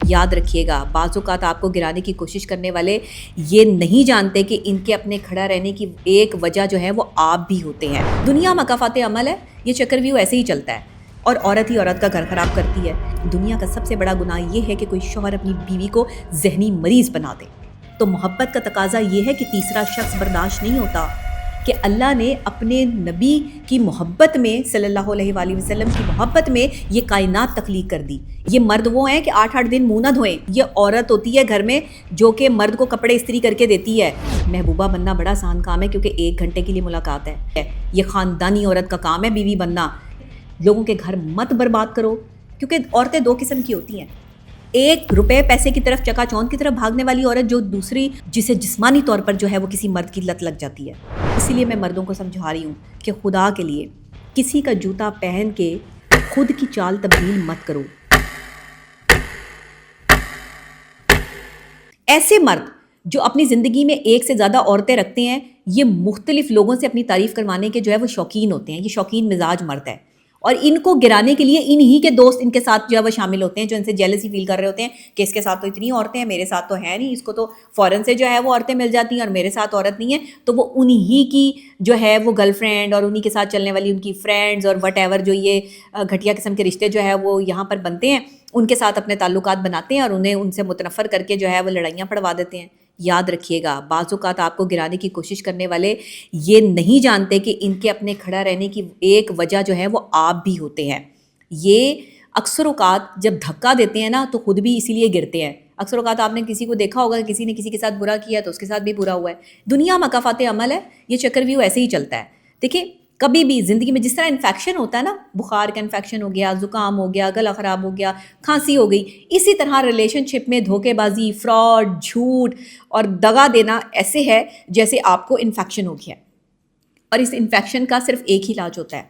یاد رکھیے گا، بعض اوقات آپ کو گرانے کی کوشش کرنے والے یہ نہیں جانتے کہ ان کے اپنے کھڑا رہنے کی ایک وجہ جو ہے وہ آپ بھی ہوتے ہیں۔ دنیا مکافات عمل ہے، یہ چکر ویو ایسے ہی چلتا ہے، اور عورت ہی عورت کا گھر خراب کرتی ہے۔ دنیا کا سب سے بڑا گناہ یہ ہے کہ کوئی شوہر اپنی بیوی کو ذہنی مریض بنا دے۔ تو محبت کا تقاضا یہ ہے کہ تیسرا شخص برداشت نہیں ہوتا، کہ اللہ نے اپنے نبی کی محبت میں، صلی اللہ علیہ وآلہ وسلم کی محبت میں یہ کائنات تخلیق کر دی۔ یہ مرد وہ ہیں کہ 8 دن منہ نہ دھوئیں، یہ عورت ہوتی ہے گھر میں جو کہ مرد کو کپڑے استری کر کے دیتی ہے۔ محبوبہ بننا بڑا آسان کام ہے، کیونکہ 1 گھنٹے کے لیے ملاقات ہے۔ یہ خاندانی عورت کا کام ہے بیوی بننا۔ لوگوں کے گھر مت برباد کرو، کیونکہ عورتیں 2 قسم کی ہوتی ہیں، 1 روپے پیسے کی طرف چکا چوند کی طرف بھاگنے والی عورت، جو دوسری جسے جسمانی طور پر جو ہے وہ کسی مرد کی لت لگ جاتی ہے۔ اسی لیے میں مردوں کو سمجھا رہی ہوں کہ خدا کے لیے کسی کا جوتا پہن کے خود کی چال تبدیل مت کرو۔ ایسے مرد جو اپنی زندگی میں 1 سے زیادہ عورتیں رکھتے ہیں، یہ مختلف لوگوں سے اپنی تعریف کروانے کے جو ہے وہ شوقین ہوتے ہیں۔ یہ شوقین مزاج مرد ہے، اور ان کو گرانے کے لیے انہی کے دوست ان کے ساتھ جو ہے وہ شامل ہوتے ہیں، جو ان سے جیلسی فیل کر رہے ہوتے ہیں کہ اس کے ساتھ تو اتنی عورتیں ہیں، میرے ساتھ تو ہے نہیں، اس کو تو فوراً سے جو ہے وہ عورتیں مل جاتی ہیں اور میرے ساتھ عورت نہیں ہے۔ تو وہ انہی کی جو ہے وہ گرل فرینڈ اور انہی کے ساتھ چلنے والی ان کی فرینڈز اور وٹ ایور جو یہ گھٹیا قسم کے رشتے جو ہے وہ یہاں پر بنتے ہیں، ان کے ساتھ اپنے تعلقات بناتے ہیں اور انہیں ان سے متنفر کر کے جو ہے وہ لڑائیاں پڑوا دیتے ہیں۔ یاد رکھیے گا، بعض اوقات آپ کو گرانے کی کوشش کرنے والے یہ نہیں جانتے کہ ان کے اپنے کھڑا رہنے کی ایک وجہ جو ہے وہ آپ بھی ہوتے ہیں۔ یہ اکثر اوقات جب دھکا دیتے ہیں نا تو خود بھی اسی لیے گرتے ہیں۔ اکثر اوقات آپ نے کسی کو دیکھا ہوگا کہ کسی نے کسی کے ساتھ برا کیا تو اس کے ساتھ بھی برا ہوا ہے۔ دنیا مکافات عمل ہے، یہ چکر ویو ایسے ہی چلتا ہے۔ دیکھیں، کبھی بھی زندگی میں جس طرح انفیکشن ہوتا ہے نا، بخار کا انفیکشن ہو گیا، زکام ہو گیا، گلا خراب ہو گیا، کھانسی ہو گئی، اسی طرح ریلیشن شپ میں دھوکے بازی، فراڈ، جھوٹ اور دغا دینا ایسے ہے جیسے آپ کو انفیکشن ہو گیا ہے، اور اس انفیکشن کا صرف ایک ہی علاج ہوتا ہے۔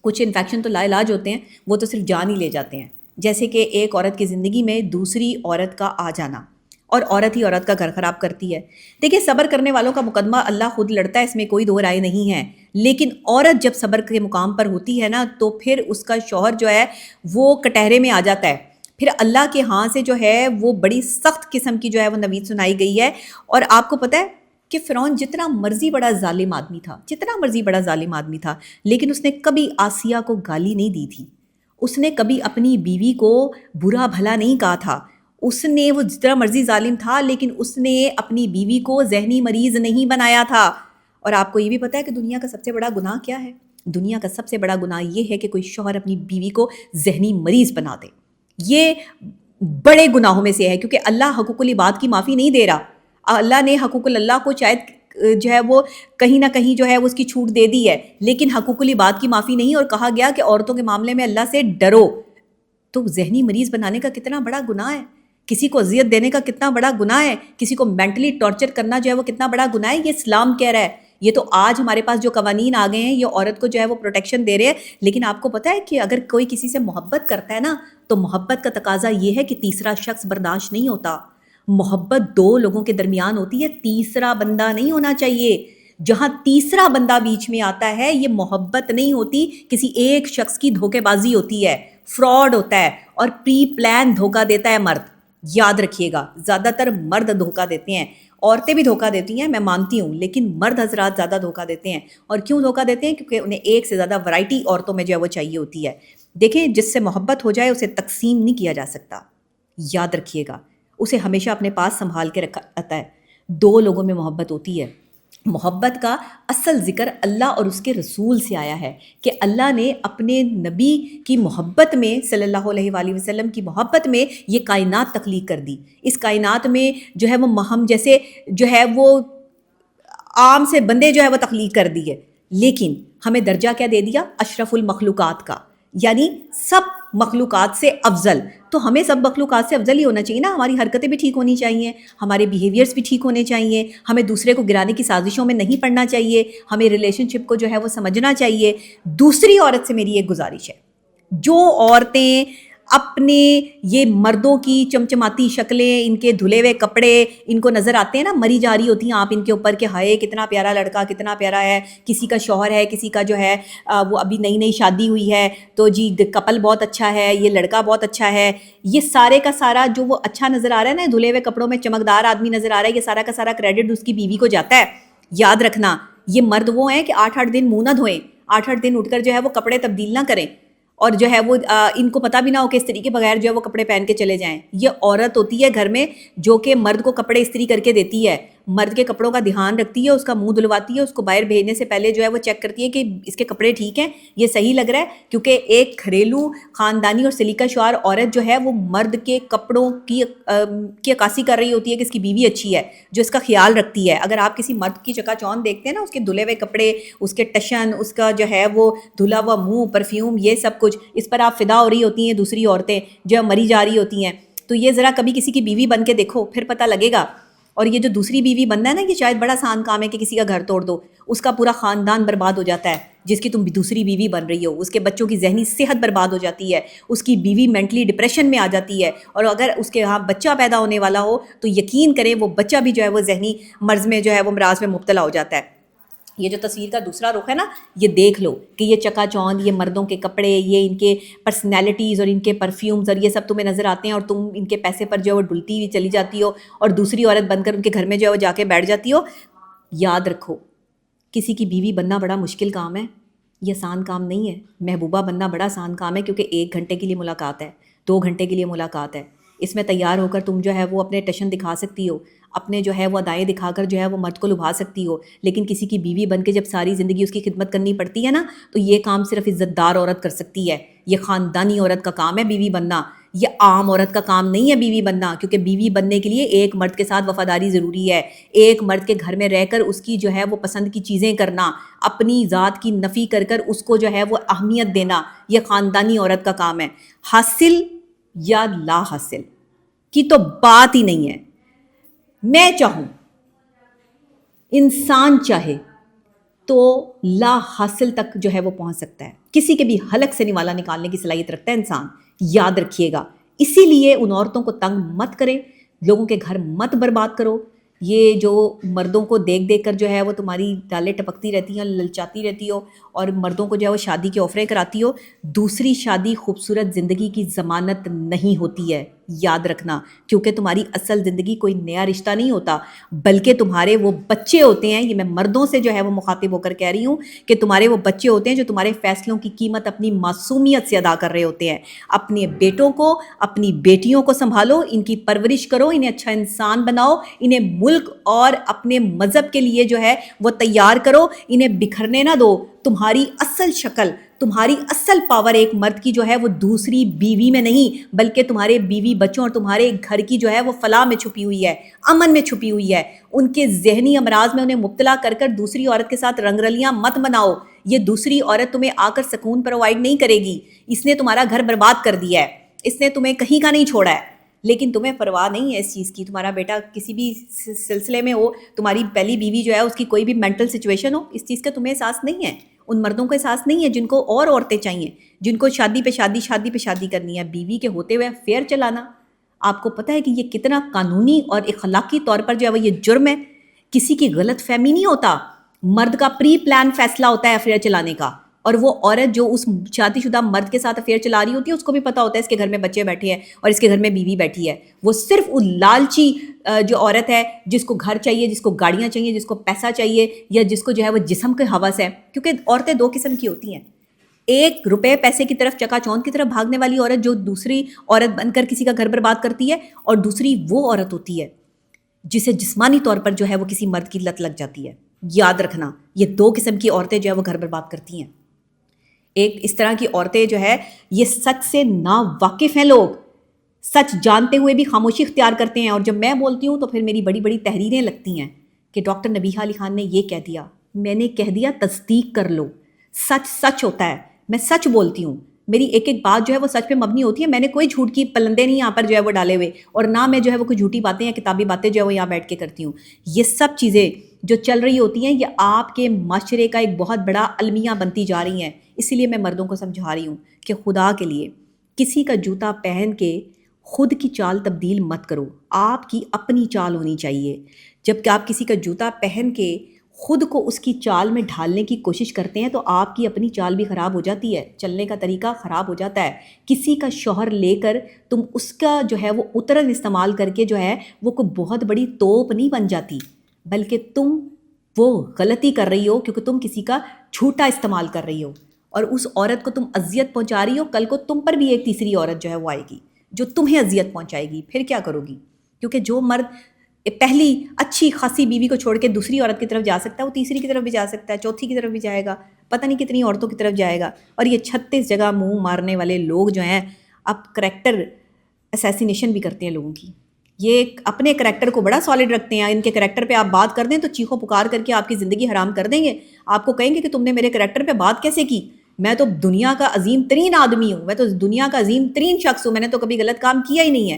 کچھ انفیکشن تو لا علاج ہوتے ہیں، وہ تو صرف جان ہی لے جاتے ہیں، جیسے کہ ایک عورت کی زندگی میں دوسری عورت کا آ جانا، اور عورت ہی عورت کا گھر خراب کرتی ہے۔ دیکھیں، صبر کرنے والوں کا مقدمہ اللہ خود لڑتا ہے، اس میں کوئی 2 رائے نہیں ہے، لیکن عورت جب صبر کے مقام پر ہوتی ہے نا تو پھر اس کا شوہر جو ہے وہ کٹہرے میں آ جاتا ہے۔ پھر اللہ کے ہاں سے جو ہے وہ بڑی سخت قسم کی جو ہے وہ نوید سنائی گئی ہے۔ اور آپ کو پتہ ہے کہ فرعون جتنا مرضی بڑا ظالم آدمی تھا، جتنا مرضی بڑا ظالم آدمی تھا، لیکن اس نے کبھی آسیہ کو گالی نہیں دی تھی، اس نے کبھی اپنی بیوی کو برا بھلا نہیں کہا تھا۔ اس نے، وہ جتنا مرضی ظالم تھا لیکن اس نے اپنی بیوی کو ذہنی مریض نہیں بنایا تھا۔ اور آپ کو یہ بھی پتہ ہے کہ دنیا کا سب سے بڑا گناہ کیا ہے؟ دنیا کا سب سے بڑا گناہ یہ ہے کہ کوئی شوہر اپنی بیوی کو ذہنی مریض بنا دے۔ یہ بڑے گناہوں میں سے ہے، کیونکہ اللہ حقوق العباد کی معافی نہیں دے رہا۔ اللہ نے حقوق اللہ کو شاید جو ہے وہ کہیں نہ کہیں جو ہے وہ اس کی چھوٹ دے دی ہے، لیکن حقوق العباد کی معافی نہیں، اور کہا گیا کہ عورتوں کے معاملے میں اللہ سے ڈرو۔ تو ذہنی مریض بنانے کا کتنا بڑا گناہ ہے، کسی کو اذیت دینے کا کتنا بڑا گناہ ہے، کسی کو مینٹلی ٹارچر کرنا جو ہے وہ کتنا بڑا گناہ ہے۔ یہ اسلام کہہ رہا ہے۔ یہ تو آج ہمارے پاس جو قوانین آ گئے ہیں یہ عورت کو جو ہے وہ پروٹیکشن دے رہے ہیں، لیکن آپ کو پتہ ہے کہ اگر کوئی کسی سے محبت کرتا ہے نا تو محبت کا تقاضا یہ ہے کہ تیسرا شخص برداشت نہیں ہوتا۔ محبت 2 لوگوں کے درمیان ہوتی ہے، تیسرا بندہ نہیں ہونا چاہیے۔ جہاں تیسرا بندہ بیچ میں آتا ہے یہ محبت نہیں ہوتی، کسی ایک شخص کی دھوکے بازی ہوتی ہے، فراڈ ہوتا ہے، اور پری پلان دھوکا دیتا ہے مرد۔ یاد رکھیے گا، زیادہ تر مرد دھوکا دیتے ہیں، عورتیں بھی دھوکا دیتی ہیں، میں مانتی ہوں، لیکن مرد حضرات زیادہ دھوکا دیتے ہیں۔ اور کیوں دھوکا دیتے ہیں؟ کیونکہ انہیں 1 سے زیادہ ورائٹی عورتوں میں جو ہے وہ چاہیے ہوتی ہے۔ دیکھیں، جس سے محبت ہو جائے اسے تقسیم نہیں کیا جا سکتا، یاد رکھیے گا، اسے ہمیشہ اپنے پاس سنبھال کے رکھا جاتا ہے۔ 2 لوگوں میں محبت ہوتی ہے۔ محبت کا اصل ذکر اللہ اور اس کے رسول سے آیا ہے، کہ اللہ نے اپنے نبی کی محبت میں، صلی اللہ علیہ وآلہ وسلم کی محبت میں یہ کائنات تخلیق کر دی۔ اس کائنات میں جو ہے وہ ہم جیسے جو ہے وہ عام سے بندے جو ہے وہ تخلیق کر دیے، لیکن ہمیں درجہ کیا دے دیا؟ اشرف المخلوقات کا، یعنی سب مخلوقات سے افضل۔ تو ہمیں سب مخلوقات سے افضل ہی ہونا چاہیے نا، ہماری حرکتیں بھی ٹھیک ہونی چاہیے، ہمارے بیہیویئرس بھی ٹھیک ہونے چاہیے، ہمیں دوسرے کو گرانے کی سازشوں میں نہیں پڑنا چاہیے، ہمیں ریلیشن شپ کو جو ہے وہ سمجھنا چاہیے۔ دوسری عورت سے میری ایک گزارش ہے، جو عورتیں اپنے یہ مردوں کی چمچماتی شکلیں، ان کے دھلے ہوئے کپڑے ان کو نظر آتے ہیں نا، مری جا رہی ہوتی ہیں آپ ان کے اوپر کہ ہائے کتنا پیارا لڑکا، کتنا پیارا ہے، کسی کا شوہر ہے، کسی کا جو ہے وہ ابھی نئی نئی شادی ہوئی ہے تو جی کپل بہت اچھا ہے، یہ لڑکا بہت اچھا ہے. یہ سارے کا سارا جو وہ اچھا نظر آ رہا ہے نا، دھلے ہوئے کپڑوں میں چمکدار آدمی نظر آ رہا ہے، یہ سارا کا سارا کریڈٹ اس کی بیوی کو جاتا ہے. یاد رکھنا یہ مرد وہ ہیں کہ 8-8 دن منہ نہ دھوئیں، 8-8 دن اٹھ کر جو ہے وہ کپڑے تبدیل نہ کریں، اور جو ہے وہ ان کو پتہ بھی نہ ہو کہ استری کے بغیر جو ہے وہ کپڑے پہن کے چلے جائیں. یہ عورت ہوتی ہے گھر میں جو کہ مرد کو کپڑے استری کر کے دیتی ہے، مرد کے کپڑوں کا دھیان رکھتی ہے، اس کا منہ دھلواتی ہے، اس کو باہر بھیجنے سے پہلے جو ہے وہ چیک کرتی ہے کہ اس کے کپڑے ٹھیک ہیں، یہ صحیح لگ رہا ہے. کیونکہ ایک گھریلو خاندانی اور سلیقہ شعار عورت جو ہے وہ مرد کے کپڑوں کی عکاسی کر رہی ہوتی ہے کہ اس کی بیوی اچھی ہے، جو اس کا خیال رکھتی ہے. اگر آپ کسی مرد کی چکا چوند دیکھتے ہیں نا، اس کے دھلے ہوئے کپڑے، اس کے ٹشن، اس کا جو ہے وہ دھلا ہوا منہ، پرفیوم، یہ سب کچھ، اس پر آپ فدا ہو رہی ہوتی ہیں دوسری عورتیں جو مری جا رہی ہوتی ہیں. تو یہ ذرا کبھی کسی کی بیوی بن کے دیکھو، پھر پتہ لگے گا. اور یہ جو دوسری بیوی بننا ہے نا، یہ شاید بڑا آسان کام ہے کہ کسی کا گھر توڑ دو، اس کا پورا خاندان برباد ہو جاتا ہے جس کی تم دوسری بیوی بن رہی ہو. اس کے بچوں کی ذہنی صحت برباد ہو جاتی ہے، اس کی بیوی مینٹلی ڈپریشن میں آ جاتی ہے، اور اگر اس کے ہاں بچہ پیدا ہونے والا ہو تو یقین کریں وہ بچہ بھی جو ہے وہ ذہنی مرض میں جو ہے وہ امراض میں مبتلا ہو جاتا ہے. یہ جو تصویر کا دوسرا رخ ہے نا، یہ دیکھ لو کہ یہ چکا چوند، یہ مردوں کے کپڑے، یہ ان کے پرسنالٹیز اور ان کے پرفیومز اور یہ سب تمہیں نظر آتے ہیں، اور تم ان کے پیسے پر جو ہے وہ ڈلتی ہوئی چلی جاتی ہو اور دوسری عورت بن کر ان کے گھر میں جو ہے وہ جا کے بیٹھ جاتی ہو. یاد رکھو کسی کی بیوی بننا بڑا مشکل کام ہے، یہ آسان کام نہیں ہے. محبوبہ بننا بڑا آسان کام ہے، کیونکہ 1 گھنٹے کے لیے ملاقات ہے، 2 گھنٹے کے لیے ملاقات ہے. اس میں تیار ہو کر تم جو ہے وہ اپنے ٹشن دکھا سکتی ہو، اپنے جو ہے وہ ادائیں دکھا کر جو ہے وہ مرد کو لبھا سکتی ہو. لیکن کسی کی بیوی بن کے جب ساری زندگی اس کی خدمت کرنی پڑتی ہے نا، تو یہ کام صرف عزت دار عورت کر سکتی ہے. یہ خاندانی عورت کا کام ہے بیوی بننا، یہ عام عورت کا کام نہیں ہے بیوی بننا. کیونکہ بیوی بننے کے لیے ایک مرد کے ساتھ وفاداری ضروری ہے، ایک مرد کے گھر میں رہ کر اس کی جو ہے وہ پسند کی چیزیں کرنا، اپنی ذات کی نفی کر کر اس کو جو ہے وہ اہمیت دینا، یہ خاندانی عورت کا کام ہے. حاصل یا لا حاصل کی تو بات ہی نہیں ہے. میں چاہوں، انسان چاہے تو لا حاصل تک جو ہے وہ پہنچ سکتا ہے. کسی کے بھی حلق سے نوالا نکالنے کی صلاحیت رکھتا ہے انسان، یاد رکھیے گا. اسی لیے ان عورتوں کو تنگ مت کریں، لوگوں کے گھر مت برباد کرو. یہ جو مردوں کو دیکھ دیکھ کر جو ہے وہ تمہاری ڈالیں ٹپکتی رہتی ہیں، للچاتی رہتی ہو، اور مردوں کو جو ہے وہ شادی کے آفریں کراتی ہو. دوسری شادی خوبصورت زندگی کی ضمانت نہیں ہوتی ہے، یاد رکھنا. کیونکہ تمہاری اصل زندگی کوئی نیا رشتہ نہیں ہوتا، بلکہ تمہارے وہ بچے ہوتے ہیں. یہ میں مردوں سے جو ہے وہ مخاطب ہو کر کہہ رہی ہوں کہ تمہارے وہ بچے ہوتے ہیں جو تمہارے فیصلوں کی قیمت اپنی معصومیت سے ادا کر رہے ہوتے ہیں. اپنے بیٹوں کو، اپنی بیٹیوں کو سنبھالو، ان کی پرورش کرو، انہیں اچھا انسان بناؤ، انہیں ملک اور اپنے مذہب کے لیے جو ہے وہ تیار کرو، انہیں بکھرنے نہ دو. تمہاری اصل شکل، تمہاری اصل پاور ایک مرد کی جو ہے وہ دوسری بیوی میں نہیں، بلکہ تمہارے بیوی بچوں اور تمہارے گھر کی جو ہے وہ فلاح میں چھپی ہوئی ہے، امن میں چھپی ہوئی ہے. ان کے ذہنی امراض میں انہیں مبتلا کر کر دوسری عورت کے ساتھ رنگ رلیاں مت بناؤ. یہ دوسری عورت تمہیں آ کر سکون پرووائڈ نہیں کرے گی. اس نے تمہارا گھر برباد کر دیا ہے، اس نے تمہیں کہیں کا نہیں چھوڑا ہے، لیکن تمہیں پرواہ نہیں ہے اس چیز کی. تمہارا بیٹا کسی بھی سلسلے میں ہو، تمہاری پہلی بیوی جو ہے اس کی کوئی بھی مینٹل سچویشن ہو، اس چیز کا تمہیں احساس نہیں ہے. ان مردوں کو احساس نہیں ہے جن کو اور عورتیں چاہیے، جن کو شادی پہ شادی، شادی پہ شادی کرنی ہے. بیوی کے ہوتے ہوئے افیئر چلانا، آپ کو پتہ ہے کہ یہ کتنا قانونی اور اخلاقی طور پر جو ہے وہ یہ جرم ہے. کسی کی غلط فہمی نہیں ہوتا، مرد کا پری پلان فیصلہ ہوتا ہے افیئر چلانے کا. اور وہ عورت جو اس شادی شدہ مرد کے ساتھ افیئر چلا رہی ہوتی ہے، اس کو بھی پتہ ہوتا ہے اس کے گھر میں بچے بیٹھے ہیں اور اس کے گھر میں بیوی بیٹھی ہے. وہ صرف وہ لالچی جو عورت ہے جس کو گھر چاہیے، جس کو گاڑیاں چاہیے، جس کو پیسہ چاہیے، یا جس کو جو ہے وہ جسم کے ہوس ہے. کیونکہ عورتیں 2 قسم کی ہوتی ہیں، ایک روپے پیسے کی طرف چکا چوند کی طرف بھاگنے والی عورت جو دوسری عورت بن کر کسی کا گھر برباد کرتی ہے، اور دوسری وہ عورت ہوتی ہے جسے جسمانی طور پر جو ہے وہ کسی مرد کی لت لگ جاتی ہے. یاد رکھنا یہ 2 قسم کی عورتیں جو ہے وہ گھر برباد کرتی ہیں. ایک اس طرح کی عورتیں جو ہے یہ سچ سے نا واقف ہیں، لوگ سچ جانتے ہوئے بھی خاموشی اختیار کرتے ہیں. اور جب میں بولتی ہوں تو پھر میری بڑی بڑی تحریریں لگتی ہیں کہ ڈاکٹر نبیہہ علی خان نے یہ کہہ دیا، میں نے کہہ دیا، تصدیق کر لو. سچ سچ ہوتا ہے، میں سچ بولتی ہوں، میری ایک ایک بات جو ہے وہ سچ پہ مبنی ہوتی ہے. میں نے کوئی جھوٹ کی پلندے نہیں یہاں پر جو ہے وہ ڈالے ہوئے، اور نہ میں جو ہے وہ کوئی جھوٹی باتیں یا کتابی باتیں جو ہے وہ یہاں بیٹھ کے کرتی ہوں. یہ سب چیزیں جو چل رہی ہوتی ہیں یہ آپ کے معاشرے کا ایک بہت بڑا المیہ بنتی جا رہی ہیں. اسی لیے میں مردوں کو سمجھا رہی ہوں کہ خدا کے لیے کسی کا جوتا پہن کے خود کی چال تبدیل مت کرو، آپ کی اپنی چال ہونی چاہیے۔ جب کہ آپ کسی کا جوتا پہن کے خود کو اس کی چال میں ڈھالنے کی کوشش کرتے ہیں تو آپ کی اپنی چال بھی خراب ہو جاتی ہے، چلنے کا طریقہ خراب ہو جاتا ہے۔ کسی کا شوہر لے کر تم اس کا جو ہے وہ اترن استعمال کر کے جو ہے وہ کوئی بہت بڑی توپ نہیں بن جاتی، بلکہ تم وہ غلطی کر رہی ہو کیونکہ تم کسی کا جھوٹا استعمال کر رہی ہو، اور اس عورت کو تم اذیت پہنچا رہی ہو، کل کو تم پر بھی ایک تیسری عورت جو ہے وہ آئے گی جو تمہیں اذیت پہنچائے گی، پھر کیا کرو گی؟ کیونکہ جو مرد پہلی اچھی خاصی بیوی کو چھوڑ کے دوسری عورت کی طرف جا سکتا ہے، وہ تیسری کی طرف بھی جا سکتا ہے، چوتھی کی طرف بھی جائے گا، پتہ نہیں کتنی عورتوں کی طرف جائے گا۔ اور یہ 36 جگہ منہ مارنے والے لوگ جو ہیں اب کریکٹر اسیسینیشن بھی کرتے ہیں لوگوں کی، یہ اپنے کریکٹر کو بڑا سالڈ رکھتے ہیں، ان کے کریکٹر پہ آپ بات کر دیں تو چیخو پکار کر کے آپ کی زندگی حرام کر دیں گے، آپ کو کہیں گے کہ تم نے میرے کریکٹر پہ بات کیسے کی، میں تو دنیا کا عظیم ترین آدمی ہوں، میں تو دنیا کا عظیم ترین شخص ہوں، میں نے تو کبھی غلط کام کیا ہی نہیں ہے۔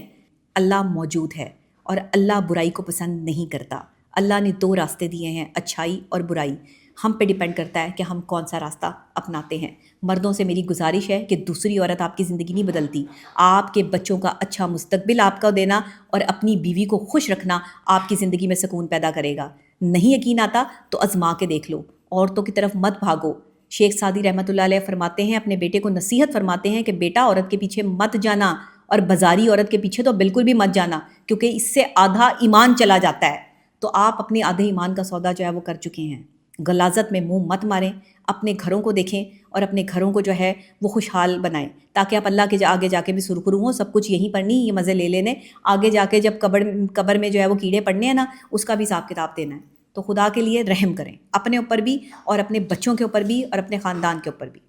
اللہ موجود ہے اور اللہ برائی کو پسند نہیں کرتا۔ اللہ نے 2 راستے دیے ہیں، اچھائی اور برائی، ہم پہ ڈیپینڈ کرتا ہے کہ ہم کون سا راستہ اپناتے ہیں۔ مردوں سے میری گزارش ہے کہ دوسری عورت آپ کی زندگی نہیں بدلتی، آپ کے بچوں کا اچھا مستقبل آپ کو دینا اور اپنی بیوی کو خوش رکھنا آپ کی زندگی میں سکون پیدا کرے گا۔ نہیں یقین آتا تو آزما کے دیکھ لو، عورتوں کی طرف مت بھاگو۔ شیخ سعدی رحمۃ اللہ علیہ فرماتے ہیں، اپنے بیٹے کو نصیحت فرماتے ہیں کہ بیٹا عورت کے پیچھے مت جانا، اور بازاری عورت کے پیچھے تو بالکل بھی مت جانا، کیونکہ اس سے آدھا ایمان چلا جاتا ہے۔ تو آپ اپنے آدھے ایمان کا سودا جو ہے وہ کر چکے ہیں۔ غلاظت میں منہ مت ماریں، اپنے گھروں کو دیکھیں اور اپنے گھروں کو جو ہے وہ خوشحال بنائیں، تاکہ آپ اللہ کے آگے جا کے بھی سرخرو ہوں۔ سب کچھ یہیں پر نہیں یہ مزے لے لینے، آگے جا کے جب قبر میں جو ہے وہ کیڑے پڑنے ہیں نا، اس کا بھی حساب کتاب دینا ہے۔ تو خدا کے لیے رحم کریں، اپنے اوپر بھی اور اپنے بچوں کے اوپر بھی اور اپنے خاندان کے اوپر بھی۔